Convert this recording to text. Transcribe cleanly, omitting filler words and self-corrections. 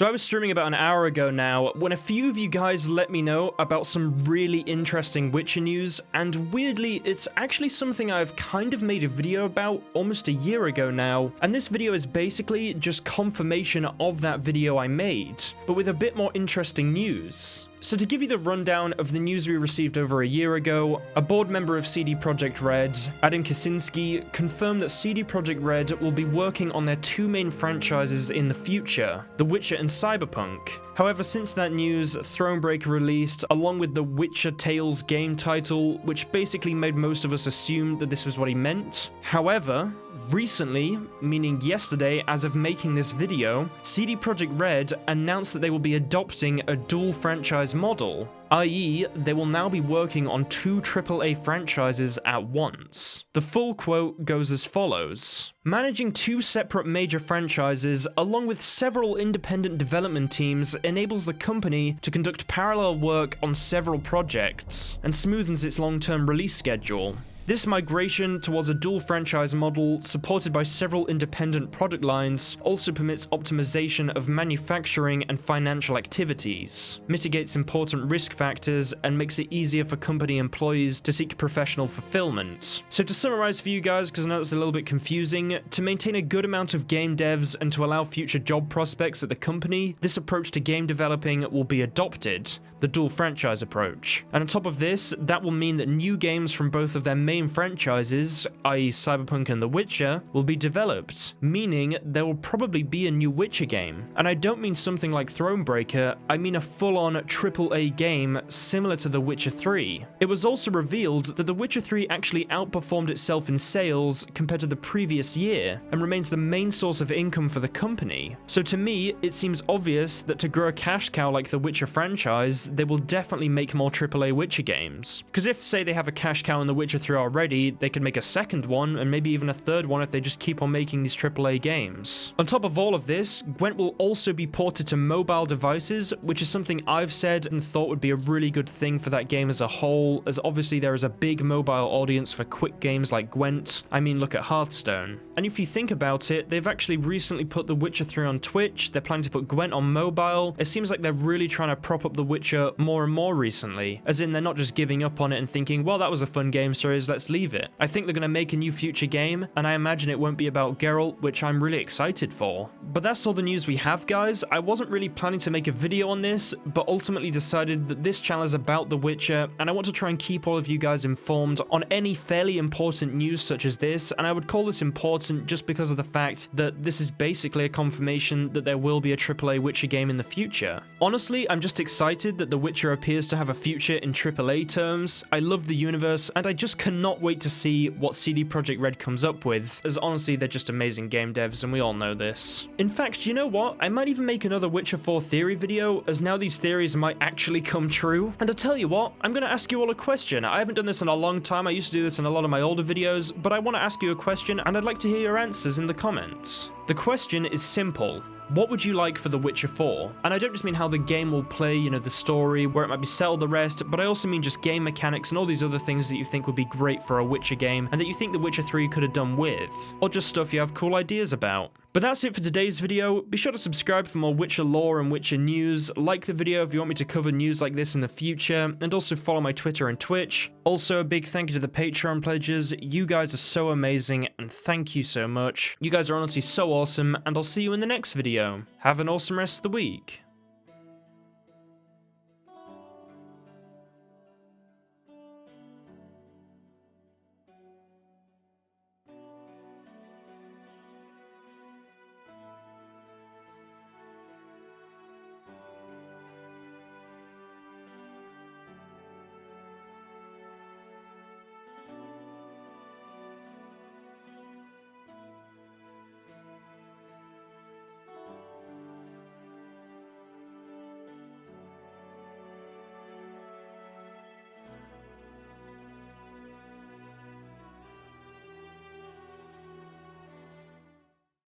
So I was streaming about an hour ago now when a few of you guys let me know about some really interesting Witcher news, and weirdly it's actually something I've kind of made a video about almost a year ago now, and this video is basically just confirmation of that video I made, but with a bit more interesting news. So to give you the rundown of the news we received over a year ago, a board member of CD PROJEKT RED, Adam Kaczynski, confirmed that CD PROJEKT RED will be working on their two main franchises in the future, The Witcher and Cyberpunk. However, since that news, Thronebreaker released, along with the Witcher Tales game title, which basically made most of us assume that this was what he meant. However, recently, meaning yesterday as of making this video, CD PROJEKT RED announced that they will be adopting a dual franchise model, i.e. they will now be working on two AAA franchises at once. The full quote goes as follows: "Managing two separate major franchises along with several independent development teams enables the company to conduct parallel work on several projects and smoothens its long-term release schedule. This migration towards a dual franchise model, supported by several independent product lines, also permits optimization of manufacturing and financial activities, mitigates important risk factors, and makes it easier for company employees to seek professional fulfillment." So to summarize for you guys, because I know it's a little bit confusing, to maintain a good amount of game devs and to allow future job prospects at the company, this approach to game developing will be adopted, the dual franchise approach. And on top of this, that will mean that new games from both of their main franchises, i.e. Cyberpunk and The Witcher, will be developed, meaning there will probably be a new Witcher game. And I don't mean something like Thronebreaker, I mean a full-on AAA game similar to The Witcher 3. It was also revealed that The Witcher 3 actually outperformed itself in sales compared to the previous year, and remains the main source of income for the company. So to me, it seems obvious that to grow a cash cow like The Witcher franchise, they will definitely make more AAA Witcher games. Because if, say, they have a cash cow in The Witcher 3 already, they could make a second one, and maybe even a third one if they just keep on making these AAA games. On top of all of this, Gwent will also be ported to mobile devices, which is something I've said and thought would be a really good thing for that game as a whole, as obviously there is a big mobile audience for quick games like Gwent. I mean, look at Hearthstone. And if you think about it, they've actually recently put The Witcher 3 on Twitch, they're planning to put Gwent on mobile. It seems like they're really trying to prop up The Witcher more and more recently, as in they're not just giving up on it and thinking, well, that was a fun game series, let's leave it. I think they're going to make a new future game, and I imagine it won't be about Geralt, which I'm really excited for. But that's all the news we have, guys. I wasn't really planning to make a video on this, but ultimately decided that this channel is about The Witcher, and I want to try and keep all of you guys informed on any fairly important news such as this, and I would call this important just because of the fact that this is basically a confirmation that there will be a AAA Witcher game in the future. Honestly, I'm just excited that The Witcher appears to have a future in AAA terms. I love the universe, and I just cannot wait to see what CD PROJEKT RED comes up with, as honestly they're just amazing game devs and we all know this. In fact, you know what? I might even make another Witcher 4 theory video, as now these theories might actually come true. And I'll tell you what, I'm going to ask you all a question. I haven't done this in a long time, I used to do this in a lot of my older videos, but I want to ask you a question and I'd like to hear your answers in the comments. The question is simple. What would you like for The Witcher 4? And I don't just mean how the game will play, you know, the story, where it might be set or the rest, but I also mean just game mechanics and all these other things that you think would be great for a Witcher game, and that you think The Witcher 3 could have done with. Or just stuff you have cool ideas about. But that's it for today's video. Be sure to subscribe for more Witcher lore and Witcher news, like the video if you want me to cover news like this in the future, and also follow my Twitter and Twitch. Also, a big thank you to the Patreon pledges. You guys are so amazing, and thank you so much. You guys are honestly so awesome, and I'll see you in the next video. Have an awesome rest of the week.